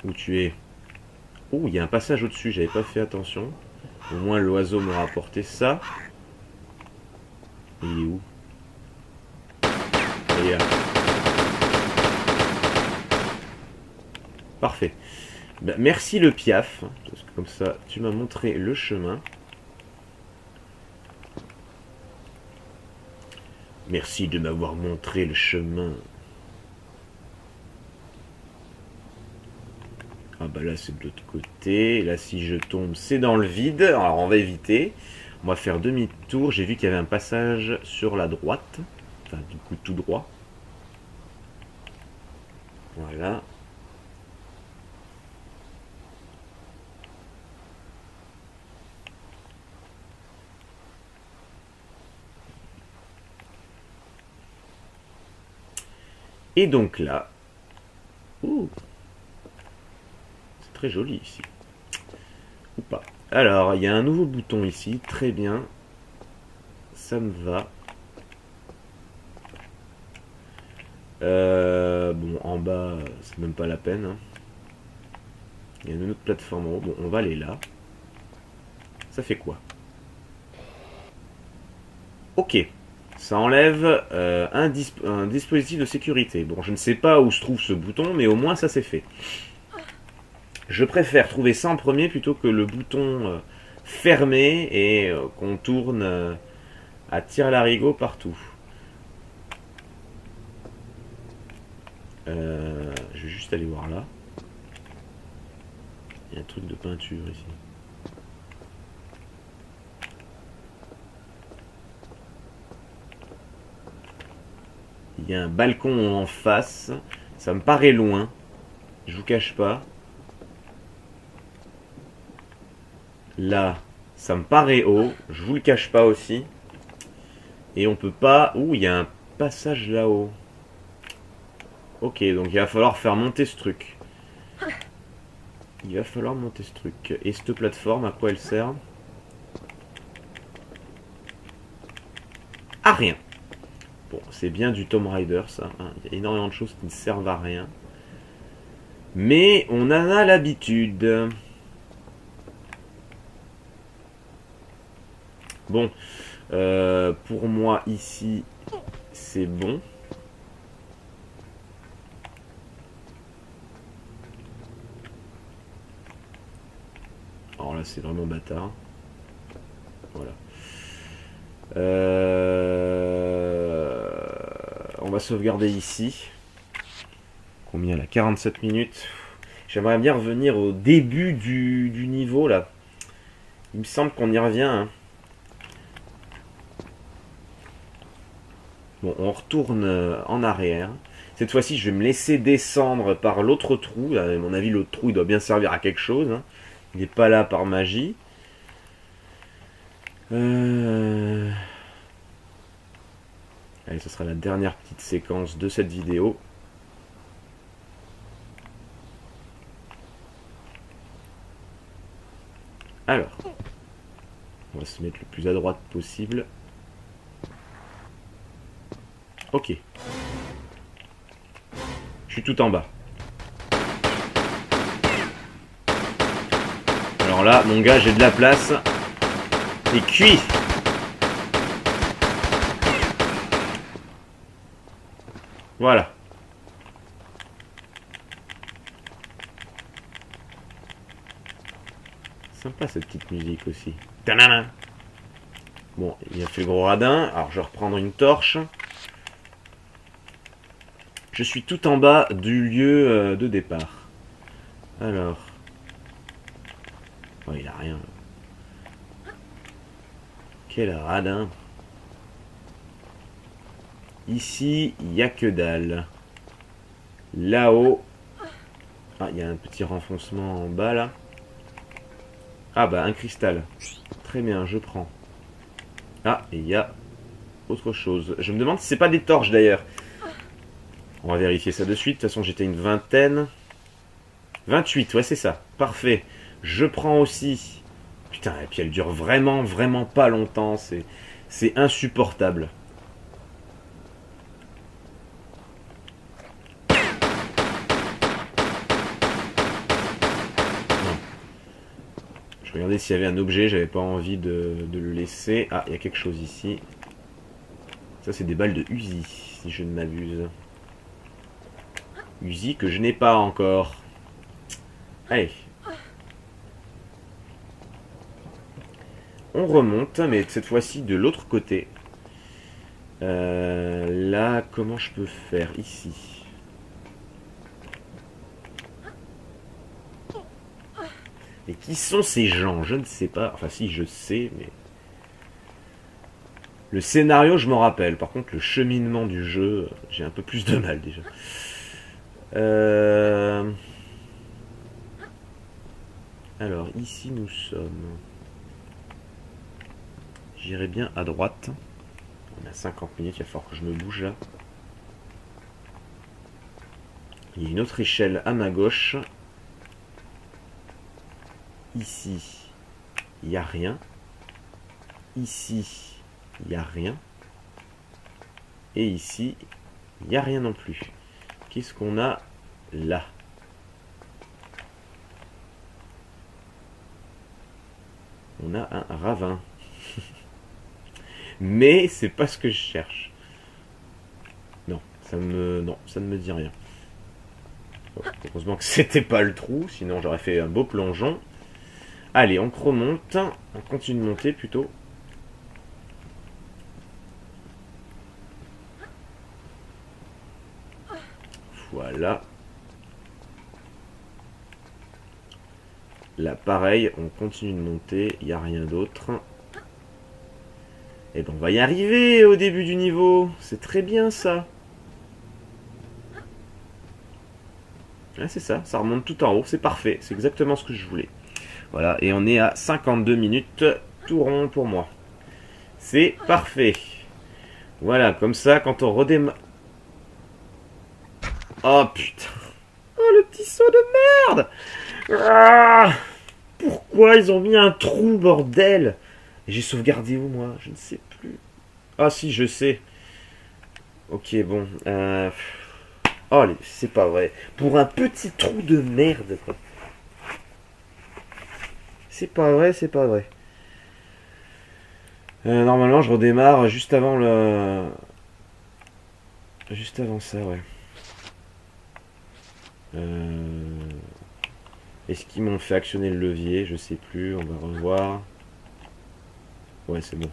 S3: Où tu es? Oh, il y a un passage au-dessus, j'avais pas fait attention. Au moins l'oiseau m'aura apporté ça. Il est où? Et, parfait. Ben, merci le Piaf, parce que comme ça tu m'as montré le chemin. Merci de m'avoir montré le chemin. Ah bah là c'est de l'autre côté. Là si je tombe c'est dans le vide. Alors on va éviter. On va faire demi-tour. J'ai vu qu'il y avait un passage sur la droite. Enfin du coup tout droit. Voilà. Et donc là... Ouh, c'est très joli ici. Ou pas. Alors, il y a un nouveau bouton ici. Très bien. Ça me va. Bon, en bas, c'est même pas la peine. Hein. Il y a une autre plateforme en haut. Bon, on va aller là. Ça fait quoi? Ok. Ça enlève un dispositif de sécurité. Bon, je ne sais pas où se trouve ce bouton, mais au moins ça c'est fait. Je préfère trouver ça en premier plutôt que le bouton fermé et qu'on tourne à tire-larigot partout. Je vais juste aller voir là. Il y a un truc de peinture ici. Il y a un balcon en face. Ça me paraît loin. Je vous cache pas. Là, ça me paraît haut. Je vous le cache pas aussi. Et on peut pas... Ouh, il y a un passage là-haut. Ok, donc il va falloir faire monter ce truc. Il va falloir monter ce truc. Et cette plateforme, à quoi elle sert? À rien. Bon, c'est bien du Tomb Raider, ça. Hein. Il y a énormément de choses qui ne servent à rien. Mais on en a l'habitude. Bon. Pour moi, ici, c'est bon. Alors là, c'est vraiment bâtard. Voilà. On va sauvegarder ici. Combien là? 47 minutes. J'aimerais bien revenir au début du niveau là. Il me semble qu'on y revient. Hein. Bon, on retourne en arrière. Cette fois-ci, je vais me laisser descendre par l'autre trou. À mon avis, l'autre trou, il doit bien servir à quelque chose. Hein. Il n'est pas là par magie. Allez, ce sera la dernière petite séquence de cette vidéo. On va se mettre le plus à droite possible. Ok. Je suis tout en bas. Alors là, mon gars, j'ai de la place. Et cuit. Voilà. Sympa cette petite musique aussi. Tanana. Bon, il a fait le gros radin. Alors je vais reprendre une torche. Je suis tout en bas du lieu de départ. Alors. Oh, il a rien. Quel radin. Ici, il n'y a que dalle. Là-haut. Ah, il y a un petit renfoncement en bas là. Ah bah un cristal. Très bien, je prends. Ah, et il y a autre chose. Je me demande si c'est pas des torches d'ailleurs. On va vérifier ça de suite. De toute façon, j'étais une vingtaine. 28, ouais c'est ça. Parfait. Je prends aussi. Putain, et puis elle dure vraiment, vraiment pas longtemps. C'est insupportable. Je regardais s'il y avait un objet, j'avais pas envie de le laisser. Ah, il y a quelque chose ici. Ça, c'est des balles de Uzi, si je ne m'abuse. Uzi que je n'ai pas encore. Allez. On remonte, mais cette fois-ci de l'autre côté. Là, comment je peux faire ici? Et qui sont ces gens? Je ne sais pas. Enfin, si, je sais, mais... Le scénario, je m'en rappelle. Par contre, le cheminement du jeu, j'ai un peu plus de mal, déjà. Alors, ici, nous sommes... J'irai bien à droite. On a 50 minutes, il va falloir que je me bouge, là. Il y a une autre échelle à ma gauche. Ici, il n'y a rien. Ici, il n'y a rien. Et ici, il n'y a rien non plus. Qu'est-ce qu'on a là? On a un ravin. Mais c'est pas ce que je cherche. Non, ça ne me dit rien. Bon, heureusement que c'était pas le trou, sinon j'aurais fait un beau plongeon. Allez, on remonte. On continue de monter plutôt. Voilà. Là, pareil, on continue de monter. Il n'y a rien d'autre. Et ben, on va y arriver au début du niveau. C'est très bien, ça. Ah, c'est ça. Ça remonte tout en haut. C'est parfait. C'est exactement ce que je voulais. Voilà, et on est à 52 minutes, tout rond pour moi. C'est parfait. Voilà, comme ça, quand on redémarre... Oh, putain. Oh, le petit saut de merde. Ah, pourquoi ils ont mis un trou, bordel? J'ai sauvegardé où, moi? Je ne sais plus. Ah, si, je sais. Ok, bon. Oh, c'est pas vrai. Pour un petit trou de merde, quoi. C'est pas vrai, c'est pas vrai. Normalement, je redémarre juste avant le... Juste avant ça, ouais. Est-ce qu'ils m'ont fait actionner le levier? Je sais plus, on va revoir. Ouais, c'est bon.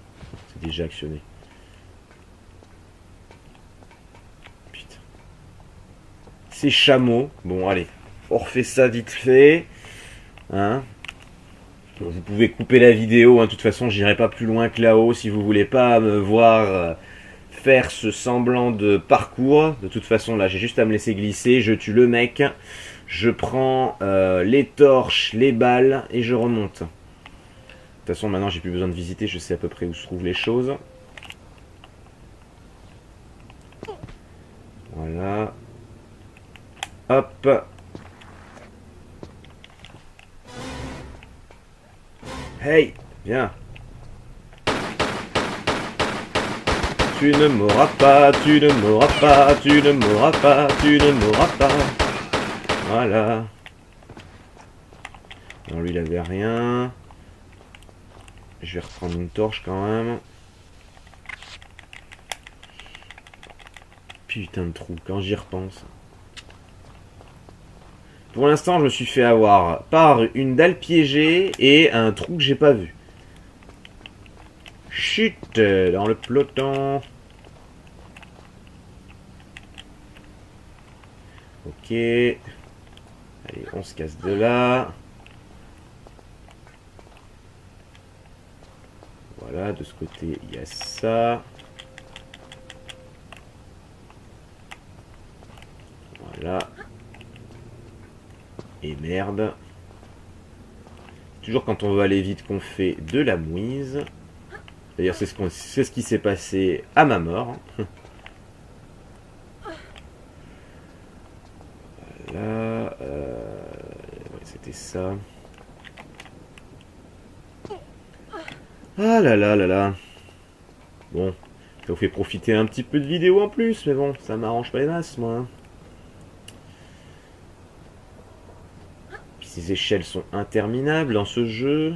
S3: C'est déjà actionné. Putain. Ces chameaux. Bon, allez. On refait ça vite fait. Hein? Bon, vous pouvez couper la vidéo, hein. De toute façon j'irai pas plus loin que là-haut si vous voulez pas me voir faire ce semblant de parcours. De toute façon là j'ai juste à me laisser glisser, je tue le mec, je prends les torches, les balles et je remonte. De toute façon maintenant j'ai plus besoin de visiter, je sais à peu près où se trouvent les choses. Voilà. Hop. Hey, viens. Tu ne m'auras pas, tu ne m'auras pas, tu ne m'auras pas, tu ne m'auras pas. Voilà. Bon, lui, il avait rien. Je vais reprendre une torche quand même. Putain de trou, quand j'y repense. Pour l'instant, je me suis fait avoir par une dalle piégée et un trou que j'ai pas vu. Chut, dans le peloton. Ok. Allez, on se casse de là. Voilà, de ce côté, il y a ça. Voilà. Et merde. Toujours quand on veut aller vite qu'on fait de la mouise. D'ailleurs, c'est ce qui s'est passé à ma mort. Voilà. Ouais, c'était ça. Ah là là là là. Bon, ça vous fait profiter un petit peu de vidéo en plus, mais bon, ça m'arrange pas les masses, moi. Puis ces échelles sont interminables dans ce jeu.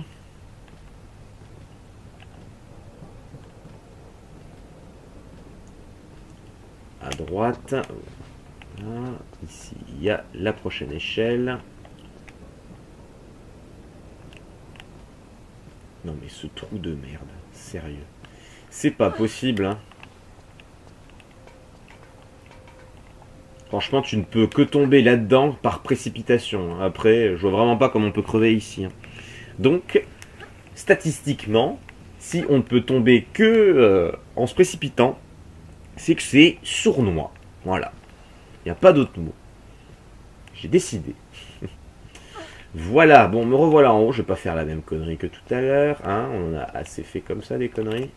S3: À droite. Voilà. Ici, il y a la prochaine échelle. Non mais ce trou de merde, sérieux. C'est pas possible, hein. Franchement, tu ne peux que tomber là-dedans par précipitation. Après, je vois vraiment pas comment on peut crever ici. Donc, statistiquement, si on ne peut tomber que en se précipitant, c'est que c'est sournois. Voilà. Il n'y a pas d'autre mot. J'ai décidé. Voilà, bon, me revoilà en haut. Je vais pas faire la même connerie que tout à l'heure. Hein. On en a assez fait comme ça, des conneries.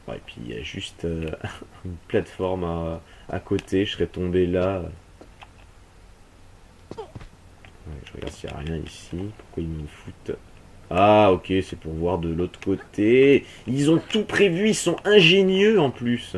S3: Ouais, et puis il y a juste une plateforme à côté. Je serais tombé là. Ouais, je regarde s'il n'y a rien ici. Pourquoi ils me foutent? Ah, ok, c'est pour voir de l'autre côté. Ils ont tout prévu. Ils sont ingénieux en plus.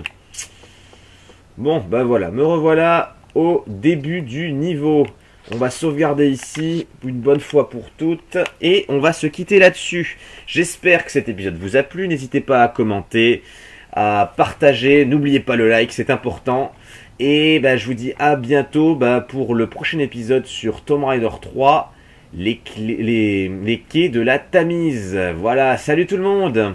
S3: Bon, bah voilà. Me revoilà au début du niveau. On va sauvegarder ici une bonne fois pour toutes et on va se quitter là-dessus. J'espère que cet épisode vous a plu. N'hésitez pas à commenter, à partager. N'oubliez pas le like, c'est important. Et bah, je vous dis à bientôt pour le prochain épisode sur Tomb Raider 3, les quais de la Tamise. Voilà, salut tout le monde!